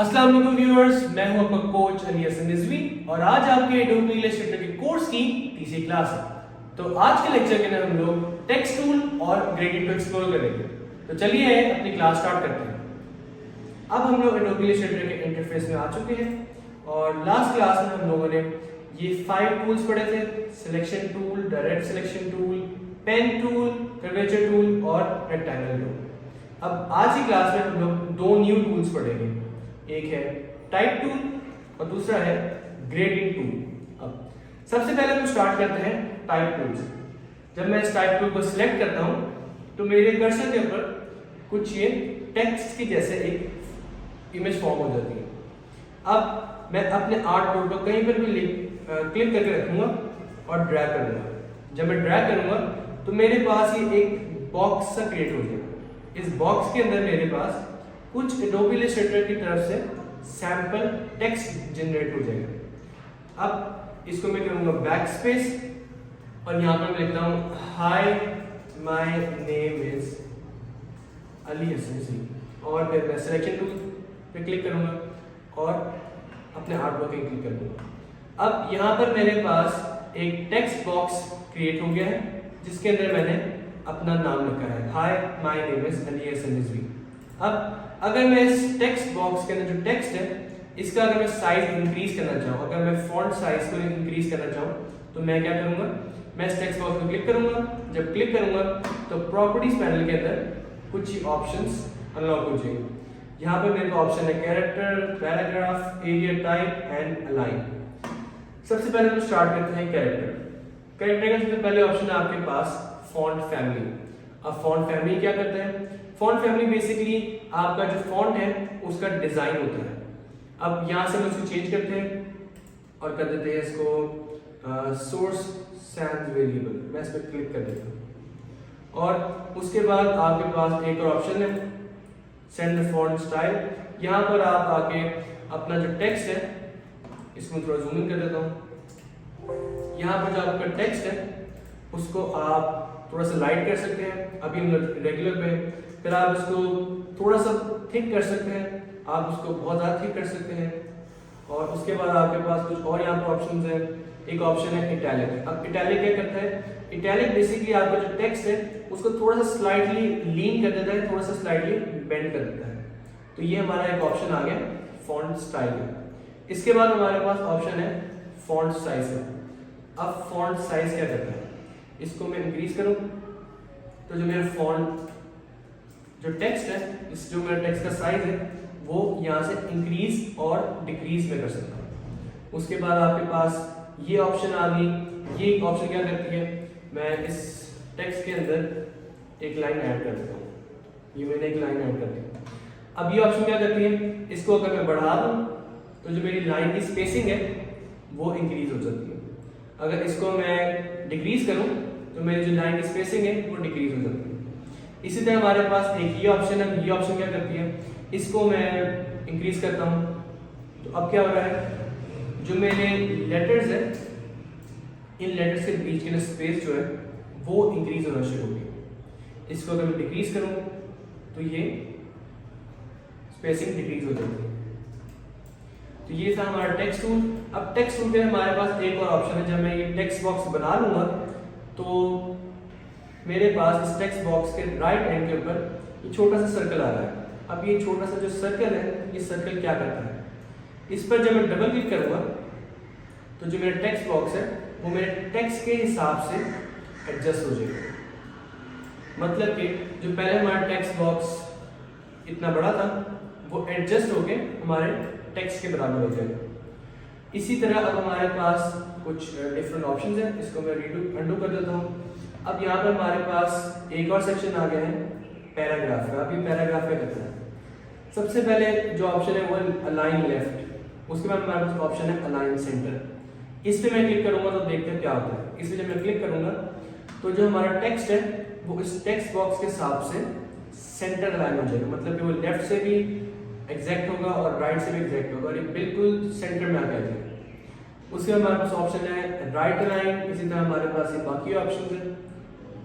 अस्सलाम वालेकुम व्यूअर्स, मैं हूं आपका कोच अली हसन रिजवी और आज आपके एडोबी इलस्ट्रेटर के कोर्स की तीसरी क्लास है। तो आज के लेक्चर के अंदर हम लोग टेक्स्ट टूल और ग्रेडियंट को एक्सप्लोर करेंगे। तो चलिए अपनी क्लास स्टार्ट करते हैं। अब हम लोग एडोबी इलस्ट्रेटर के इंटरफेस में आ चुके हैं और लास्ट क्लास में हम लोगों ने ये 5 टूल्स पढ़े थे: selection tool, direct selection tool, pen tool, curvature tool और रेक्टेंगल टूल। अब आज की क्लास में हम लोग दो न्यू टूल्स पढ़ेंगे, एक है टाइप टूल और दूसरा है ग्रेडियंट टूल। अब सबसे पहले हम स्टार्ट करते हैं टाइप टूल से। जब मैं इस टाइप टूल को सिलेक्ट करता हूं तो मेरे कर्सर के ऊपर कुछ ये टेक्स्ट की जैसे एक इमेज फॉर्म हो जाती है। अब मैं अपने आर्ट बोर्ड को कहीं पर भी क्लिक करके रखूंगा और ड्रैग करूंगा। जब मैं ड्रैग करूंगा तो मेरे पास ये एक बॉक्स सा क्रिएट हो जाएगा। इस बॉक्स के अंदर मेरे पास कुछ एडोबी इलस्ट्रेटर की तरफ से सैंपल टेक्स्ट जनरेट हो जाएगा। अब इसको मैं करूंगा बैक स्पेस और यहाँ पर मैं लिखता हूँ hi my name is Ali Hasan और फिर मैं सिलेक्शन टूल पे क्लिक करूंगा और अपने आर्ट वर्क पे क्लिक कर दूंगा। अब यहाँ पर मेरे पास एक टेक्स्ट बॉक्स क्रिएट हो गया है जिसके अंदर मैंने अपना नाम लिखा है, hi my name is Ali Hasan Rizvi. अब अगर मैं इस टेक्स्ट बॉक्स के अंदर जो टेक्स्ट है इसका अगर मैं साइज इंक्रीज करना चाहूँ, अगर मैं फॉन्ट साइज को इंक्रीज करना चाहूँ तो मैं क्या करूँगा, मैं इस टेक्स्ट बॉक्स को क्लिक करूँगा। जब क्लिक करूँगा तो प्रॉपर्टीज पैनल के अंदर कुछ ही ऑप्शंस अनलॉक हो जाएंगे। यहाँ पर मेरे को ऑप्शन है character, paragraph, area type and align. सबसे पहले हम स्टार्ट करते हैं कैरेक्टर। कैरेक्टर का सबसे पहले ऑप्शन है आपके पास फॉन्ट फैमिली। अब फॉन्ट फैमिली क्या करता है? फॉन्ट फैमिली बेसिकली आपका जो फॉन्ट है उसका डिजाइन होता है। अब यहाँ से हम इसको चेंज करते हैं और कर देते हैं इसको सोर्स सैंस वेरिएबल। मैं इस पर क्लिक कर देता हूँ और उसके बाद आपके पास एक और ऑप्शन है सेंड द फॉन्ट स्टाइल। यहाँ पर आप आके अपना जो टेक्स्ट है इसको थोड़ा जूम इन कर देता हूँ। यहाँ पर जो आपका टेक्स्ट है उसको आप थोड़ा सा लाइट कर सकते हैं, अभी हम रेगुलर पे, फिर आप इसको थोड़ा सा थिक कर सकते हैं, आप उसको बहुत ज़्यादा थिक कर सकते हैं और उसके बाद आपके पास कुछ और यहाँ पर ऑप्शंस हैं। एक ऑप्शन है इटैलिक। अब इटैलिक क्या करता है? इटैलिक बेसिकली आपका जो टेक्स्ट है उसको थोड़ा सा स्लाइटली लीन कर देता है, थोड़ा सा स्लाइटली बेंड कर देता है। तो ये हमारा एक ऑप्शन आ गया फॉन्ट स्टाइल का। इसके बाद हमारे पास ऑप्शन है फॉन्ट साइज का। अब फॉन्ट साइज क्या करता है? इसको मैं इंक्रीज करूं तो जो मेरा फॉन्ट जो टेक्स्ट है, इस जो मेरा टेक्स्ट का साइज है वो यहाँ से इंक्रीज और डिक्रीज में कर सकता हूँ। उसके बाद आपके पास ये ऑप्शन आ गई। ये ऑप्शन क्या करती है? मैं इस टेक्स्ट के अंदर एक लाइन ऐड कर देता हूँ। ये मैंने एक लाइन ऐड कर दी। अब ये ऑप्शन क्या करती है? इसको अगर मैं बढ़ा दूँ तो जो मेरी लाइन की स्पेसिंग है वो इंक्रीज हो जाती है। अगर इसको मैं डिक्रीज करूँ तो मेरी जो लाइन की स्पेसिंग है वो डिक्रीज हो जाती है। इसी तरह हमारे पास एक ये ऑप्शन है। ये ऑप्शन क्या करती है? इसको मैं इंक्रीज करता हूँ तो अब क्या हो रहा है, जो मेरे लेटर्स है इन लेटर्स के बीच के स्पेस जो है वो इंक्रीज होना शुरू हो गई। इसको अगर मैं डिक्रीज करूँ तो ये स्पेसिंग डिक्रीज हो जाती है। तो ये था हमारा टेक्स्ट टूल। अब टेक्स्ट टूल पे हमारे पास एक और ऑप्शन है। जब मैं ये टेक्स्ट बॉक्स बना लूंगा तो मेरे पास इस टेक्स्ट बॉक्स के राइट एंड के ऊपर ये छोटा सा सर्कल आ रहा है। अब ये छोटा सा जो सर्कल है, ये सर्कल क्या करता है? इस पर जब मैं डबल क्लिक करूंगा तो जो मेरा टेक्स्ट बॉक्स है वो मेरे टेक्स्ट के हिसाब से एडजस्ट हो जाएगा। मतलब कि जो पहले हमारा टेक्स्ट बॉक्स इतना बड़ा था वो एडजस्ट होके हमारे टेक्स्ट के बराबर हो जाएगा। इसी तरह अब हमारे पास कुछ डिफरेंट ऑप्शंस हैं। इसको मैं अंडू कर देता हूँ। अब यहाँ पर हमारे पास एक और सेक्शन आ गया है पैराग्राफ का। अब ये पैराग्राफ क्या करता है? सबसे पहले जो ऑप्शन है वो अलाइन लेफ्ट, उसके बाद हमारे पास ऑप्शन है अलाइन सेंटर। इस पर मैं क्लिक करूंगा तो देखते हैं क्या होता है। इस पर जब मैं क्लिक करूंगा तो जो हमारा टेक्स्ट है वो इस टेक्स्ट बॉक्स के हिसाब से सेंटर अलाइन हो जाएगा। मतलब कि वो लेफ्ट से भी एग्जैक्ट होगा और राइट से भी एग्जैक्ट होगा और ये बिल्कुल सेंटर में आकर जाएगा। उसके बाद हमारे पास ऑप्शन है राइट अलाइन। इसी तरह हमारे पास ये बाकी ऑप्शन है।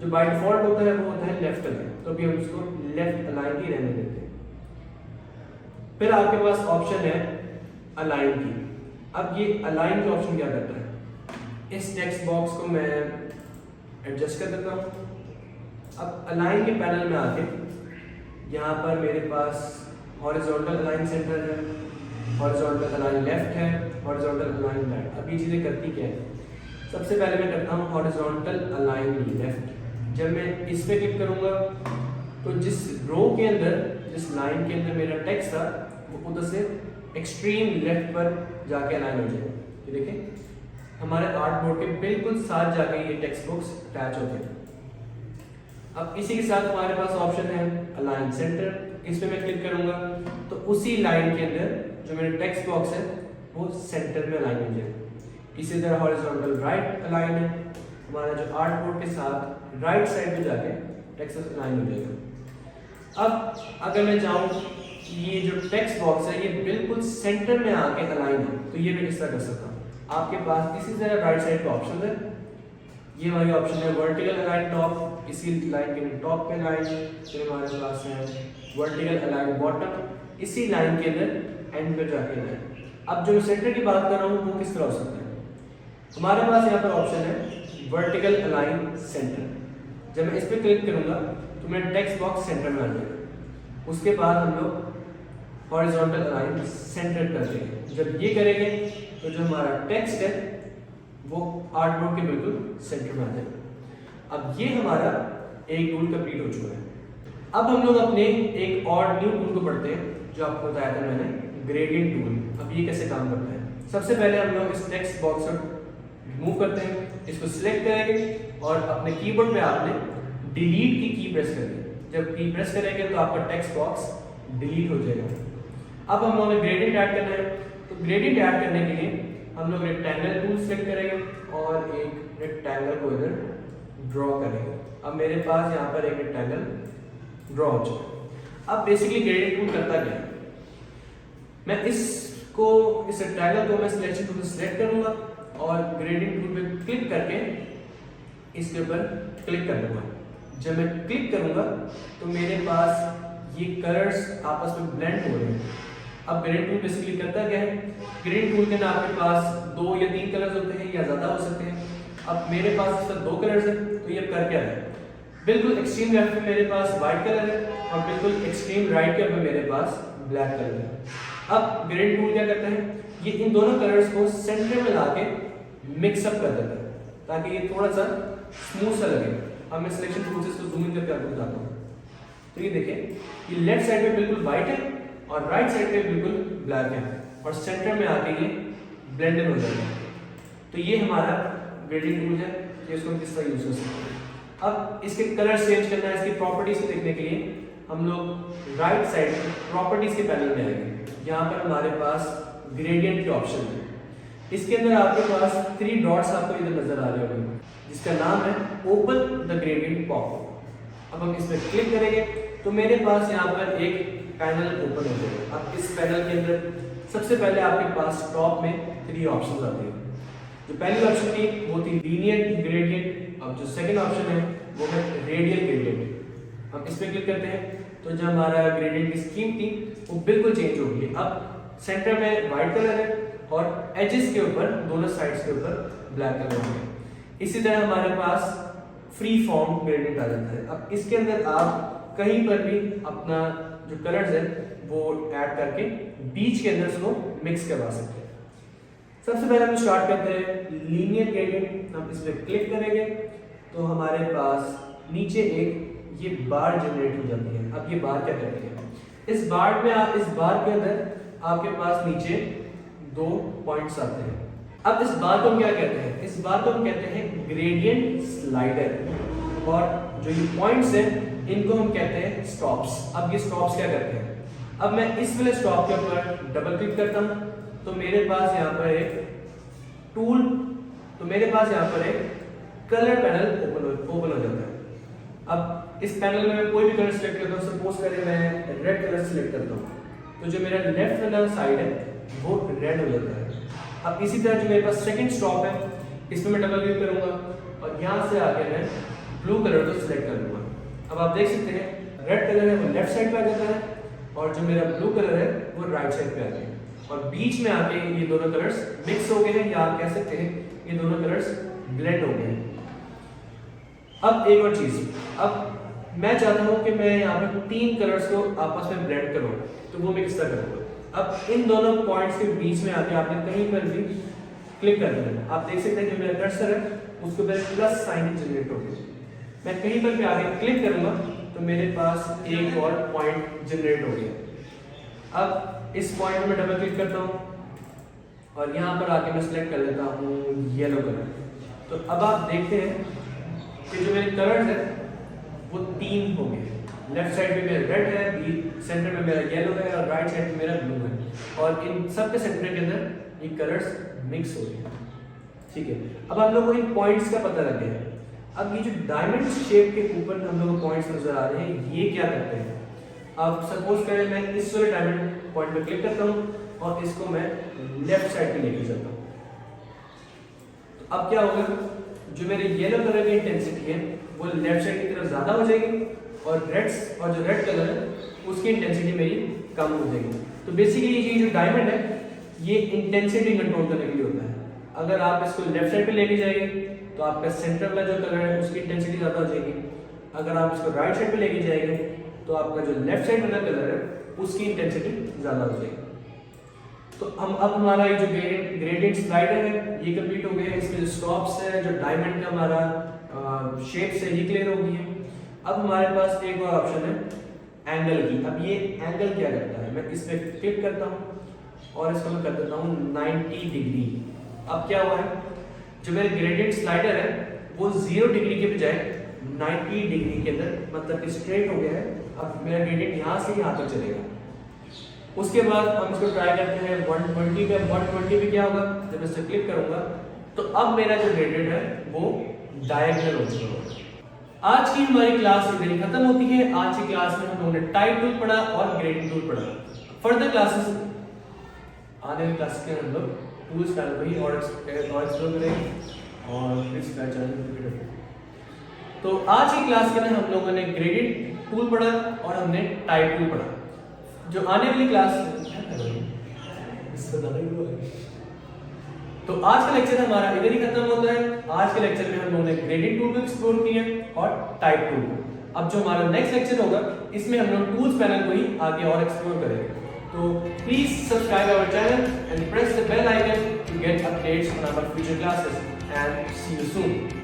जो बाय डिफॉल्ट होता है वो होता है लेफ्ट अलाइन, तो अभी हम इसको लेफ्ट अलाइन ही रहने देते हैं। फिर आपके पास ऑप्शन है अलाइन की। अब ये अलाइन के ऑप्शन क्या करता है, इस टेक्स्ट बॉक्स को मैं एडजस्ट कर देता हूँ। अब अलाइन के पैनल में आके यहाँ पर मेरे पास हॉरिजॉन्टल अलाइन सेंटर है, हॉरिजॉन्टल अलाइन लेफ्ट है, हॉरिजॉन्टल अलाइन राइट। अब ये चीज़ें करती क्या है, सबसे पहले मैं करता हूँ हॉरिजॉन्टल अलाइन लेफ्ट। जब मैं इस पे क्लिक करूँगा तो जिस रो के अंदर, जिस लाइन के अंदर मेरा टेक्स्ट था, वो उधर से एक्सट्रीम लेफ्ट पर जाके अलाइन हो जाएगा। ये देखें हमारे आर्ट बोर्ड के बिल्कुल साथ जाके ये टेक्स्ट बुक्स अटैच होते हैं। अब इसी के साथ हमारे पास ऑप्शन है अलाइन सेंटर। इस पे मैं क्लिक करूंगा तो उसी लाइन के अंदर जो मेरा टेक्स्ट बॉक्स है वो सेंटर में अलाइन हो जाएगा। इसी तरह हॉरिजॉन्टल राइट अलाइन है, हमारा जो आर्ट बोर्ड के साथ राइट साइड पे जाके टेक्स्ट अलाइन हो जाएगा। अब अगर मैं चाहूँ ये जो टेक्स्ट बॉक्स है ये बिल्कुल सेंटर में आके अलाइन है, तो ये मैं किस तरह कर सकता हूँ। आपके पास इसी तरह राइट साइड पे ऑप्शन है, ये हमारी ऑप्शन है वर्टिकल अलाइन टॉप, इसी लाइन के टॉप पे लाइन, फिर हमारे पास है वर्टिकल अलाइन बॉटम, इसी लाइन के अंदर एंड पे जाके लाइन। अब जो सेंटर की बात कर रहा हूँ वो किस तरह हो सकता है, हमारे पास यहाँ पर ऑप्शन है वर्टिकल अलाइन सेंटर। जब मैं इस पर क्लिक करूँगा तो मेरा टेक्स्ट बॉक्स सेंटर में आ जाएगा। उसके बाद हम लोग हॉरिजॉन्टल अलाइन सेंटर करते हैं। जब ये करेंगे तो जो हमारा टेक्स्ट है वो आर्ट बोर्ड के बिल्कुल सेंटर में आ जाएगा। अब ये हमारा एक टूल कंप्लीट हो चुका है। अब हम लोग अपने एक और न्यू टूल को पढ़ते हैं जो आपको बताया था मैंने, ग्रेडियंट टूल। अब ये कैसे काम करता है, सबसे पहले हम लोग इस टेक्स्ट बॉक्स को रिमूव करते हैं, इसको सिलेक्ट करेंगे और अपने कीबोर्ड पे आपने डिलीट की प्रेस करनी है। जब की प्रेस करेंगे तो आपका टेक्स्ट बॉक्स डिलीट हो जाएगा। अब हम लोगों ने ग्रेडियंट ऐड करना है, तो ग्रेडियंट ऐड करने के लिए हम लोग रेक्टेंगल टूल सेलेक्ट करेंगे और एक रेक्टेंगल को इधर ड्रॉ करेंगे। अब मेरे पास यहाँ पर एक रेक्टेंगल ड्रॉ हो चुका है। अब बेसिकली ग्रेडियंट टूल करता क्या है, मैं इस रेक्टेंगल को मैं सिलेक्शन टूल से सिलेक्ट करूंगा और ग्रेडियंट टूल पे क्लिक करके इसके ऊपर क्लिक कर दूंगा। जब मैं क्लिक करूंगा तो मेरे पास ये कलर्स आपस में ब्लेंड हो रहे हैं। अब ग्रेडियंट टूल बेसिकली करता क्या है, ग्रेडियंट टूल के अंदर आपके पास 2 या 3 कलर्स होते हैं या ज़्यादा हो सकते हैं। अब मेरे पास इसका 2 कलर्स है, तो ये कर क्या है, बिल्कुल एक्सट्रीम लेफ्ट में मेरे पास व्हाइट कलर है और बिल्कुल एक्सट्रीम राइट के ऊपर मेरे पास ब्लैक कलर है। अब ग्रेडियंट टूल क्या करता है, ये इन दोनों कलर्स को सेंटर में लाके मिक्सअप कर देता है ताकि ये थोड़ा सा स्मूथ सा लगे। अब मैं सिलेक्शन टूल से इसको जूम इन करके आपको बताता हूँ। तो ये देखें ये लेफ्ट साइड पे बिल्कुल व्हाइट है और राइट साइड पे बिल्कुल ब्लैक है और सेंटर में आके ये ब्लेंडेड हो जाएगा। तो ये हमारा ग्रेडियंट टूल है, ये इसको किस तरह यूज कर सकते हैं। अब इसके कलर चेंज करना है, इसकी प्रॉपर्टीज को देखने के लिए हम लोग राइट साइड प्रॉपर्टीज के पैनल में आएंगे। यहाँ पर हमारे पास ग्रेडियंट के ऑप्शन है, इसके अंदर आपके पास 3 डॉट्स आपको इधर नजर आ रहे होंगे जिसका नाम है ओपन द ग्रेडियंट पॉप। अब हम इस पर क्लिक करेंगे तो मेरे पास यहाँ पर एक पैनल ओपन हो जाएगा। अब इस पैनल के अंदर सबसे पहले आपके पास टॉप में 3 ऑप्शन आते हैं। जो पहली ऑप्शन थी वो थी लीनियर ग्रेडियंट, अब जो सेकंड ऑप्शन है वो है रेडियल ग्रेडियंट। हम इस पर क्लिक करते हैं तो जो हमारा ग्रेडियंट की स्कीम थी वो बिल्कुल चेंज हो गई। अब सेंटर में व्हाइट कलर है और एजेस के ऊपर दोनों साइड्स के ऊपर ब्लैक कलर है। इसी तरह हमारे पास फ्री फॉर्म ग्रेडियंट आ जाता है। अब इसके अंदर आप कहीं पर भी अपना जो कलर्स है वो ऐड करके बीच के अंदर उसको मिक्स करवा सकते हैं। सबसे पहले हम स्टार्ट करते हैं लीनियर ग्रेडियंट। हम इस पर क्लिक करेंगे तो हमारे पास नीचे एक ये बार जनरेट हो जाती है। अब ये बार क्या करती है, इस बार के अंदर आपके पास नीचे 2 पॉइंट्स आते हैं। अब इस बार को हम क्या कहते हैं, इस बार को हम कहते हैं ग्रेडियंट स्लाइडर और जो ये पॉइंट्स हैं इनको हम कहते हैं स्टॉप्स। अब ये स्टॉप्स क्या करते हैं, अब मैं इस वाले स्टॉप के ऊपर डबल क्लिक करता हूँ तो मेरे पास यहाँ पर एक टूल, तो मेरे पास यहाँ पर एक कलर पैनल ओपन हो जाता है। अब इस पैनल में मैं कोई भी कलर सिलेक्ट करता हूँ, सपोज करें मैं रेड कलर सिलेक्ट करता हूँ तो जो मेरा लेफ्ट वाला साइड है वो रेड हो जाता है। अब इसी तरह जो मेरे पास सेकंड स्टॉप है इसमें मैं डबल क्लिक करूंगा और यहाँ से आके मैं ब्लू कलर को सिलेक्ट कर लूंगा। अब आप देख सकते हैं रेड कलर है वो लेफ्ट साइड पे आ जाता है और जो मेरा ब्लू कलर है वो राइट साइड पे आ गया और बीच में आके ये दोनों कलर्स मिक्स हो गए हैं या आप कह सकते हैं ये दोनों कलर्स ब्लेंड हो गए हैं। अब एक और चीज, अब मैं चाहता हूं कि मैं यहाँ पे 3 कलर्स को आपस में ब्लेंड करूं, तो वो मैं किस तरह करूंगा। अब इन दोनों पॉइंट्स के बीच में आके आपने कहीं पर भी क्लिक कर देना। आप देख सकते हैं जो मेरा कर्सर है उसके ऊपर प्लस साइन जनरेट हो गया। मैं कहीं पर भी आगे क्लिक करूंगा तो मेरे पास एक और पॉइंट जनरेट हो गया। अब इस पॉइंट में डबल क्लिक करता हूं और यहाँ पर आके मैं सिलेक्ट कर लेता हूँ येलो कलर। तो अब आप देखते हैं कि जो मेरे कलर्स है वो 3 हो गए। लेफ्ट साइड पे मेरा रेड है, सेंटर में मेरा येलो है और राइट साइड पे मेरा ब्लू है और इन सब के सेंटर के अंदर ये कलर्स मिक्स हो गए। ठीक है, अब हम लोगों को इन पॉइंट्स का पता लग गया है। अब ये जो डायमंड शेप के ऊपर हम लोगों को पॉइंट्स नजर आ रहे हैं, ये क्या करते हैं। अब सपोज करें मैं इस वाले डायमंड पॉइंट पे क्लिक करता हूँ और इसको मैं लेफ्ट साइड पे लेके चलता हूँ, तो अब क्या होगा, जो मेरे येलो कलर की इंटेंसिटी है वो लेफ्ट साइड की तरफ ज्यादा हो जाएगी और जो रेड कलर है उसकी इंटेंसिटी मेरी कम हो जाएगी। तो बेसिकली ये जो डायमंड है ये इंटेंसिटी कंट्रोल करने के लिए होता है। अगर आप इसको लेफ्ट साइड पे लेके जाएंगे तो आपका सेंटर वाला जो कलर है उसकी इंटेंसिटी ज्यादा हो जाएगी। अगर आप इसको राइट साइड पे लेके जाएंगे तो आपका जो लेफ्ट साइड वाला कलर है उसकी इंटेंसिटी ज्यादा हो जाएगी। तो हम अब हमारा ये जो ग्रेडियंट स्लाइडर है ये कंप्लीट हो गया है। इसके जो स्टॉप्स है, जो डायमंड का हमारा शेप्स है, ये क्लियर हो गई है। अब हमारे पास एक और ऑप्शन है एंगल की। अब ये एंगल क्या करता है, मैं इस पे क्लिक करता हूँ और इसको मैं कर देता हूँ 90 डिग्री। अब क्या हुआ है, जो मेरे ग्रेडियंट स्लाइडर है वो 0 डिग्री के बजाय 90 डिग्री के अंदर मतलब कि स्ट्रेट हो गया है। अब मेरा ग्रेडियंट यहाँ से यहाँ तक चलेगा। उसके बाद हम इसको ट्राई करते हैं 120 पे। 120 पे क्या होगा, जब मैं इस पर क्लिक करूंगा तो अब मेरा जो ग्रेडियंट है वो डायगोनल हो चुका होगा। आज की हमारी क्लास इधर ही खत्म होती है। आज की क्लास में हम लोगों ने टाइप टूल पढ़ा और ग्रेडिंग टूल पढ़ा। फर्दर क्लासेस आने वाली क्लास के हम लोग टूल्स पैनल पर ही और एक्सप्लोर करेंगे और इस चैनल। तो आज की क्लास के अंदर हम लोगों ने ग्रेडिंग टूल पढ़ा और हमने टाइप टूल पढ़ा। जो आने वाली क्लास तो आज का लेक्चर हमारा इधर ही खत्म होता है। आज के लेक्चर में हम लोगों ने ग्रेडिंग टूल को एक्सप्लोर किया और टाइप टूल को। अब जो हमारा नेक्स्ट लेक्चर होगा इसमें हम लोग टूल्स पैनल को ही आगे और एक्सप्लोर करेंगे। तो please subscribe our channel and press the bell icon to get updates on our future classes and see you soon.